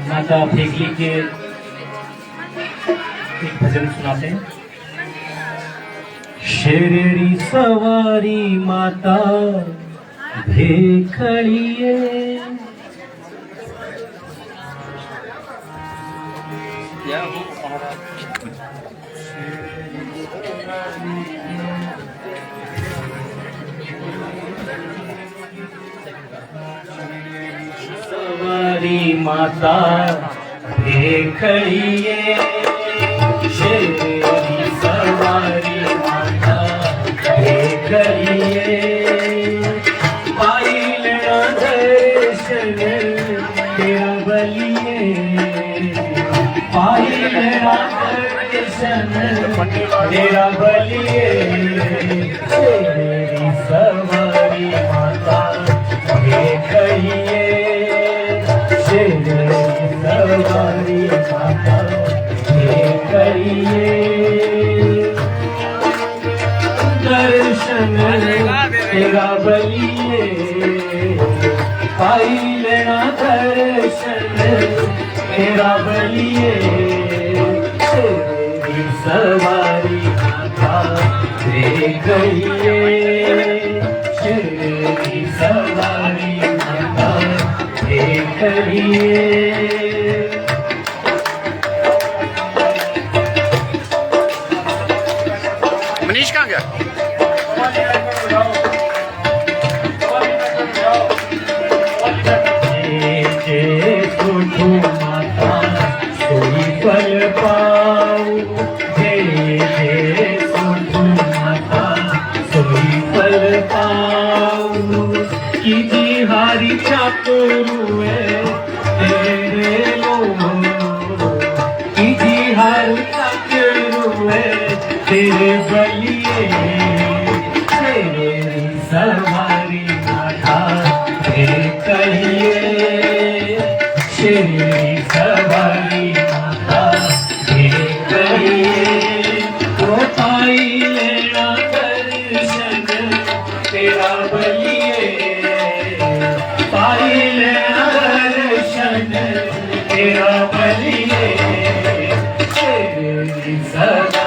माता फेगली के एक भजन सुनाते हैं। शेरेरी सवारी माता भेखड़िए, सवारी माता भेखड़िए, शेरेरी सवारी माता भेखड़िए, पाई लेना दर्शन तेरा बलिए, पाई लेना दर्शन तेरा बलिए, शेरेरी सवारी माता भेखड़िए, शेरेरी सवारी माता भेखड़िए, दर्शन तेरा बलिए, पाई लेना दर्शन तेरा बलिए, शेरेरी सवारी माता भेखड़िए, शेरेरी सवारी माता भेखड़िए। मनीष कहाँ गया? माता सोई फल पाऊ, माता सोई फल पाऊ, कीजी हारी चाकुरुए तेरे लो, कीजी हारी चाकुरुए तेरे बलिए, शेरेरी सवारी माता भेखड़िए, शेरेरी सवारी माता भेखड़िए, वो पाई लेना दर्शन तेरा बलिए, पाई लेना दर्शन तेरा बलिए, शेरेरी सवारी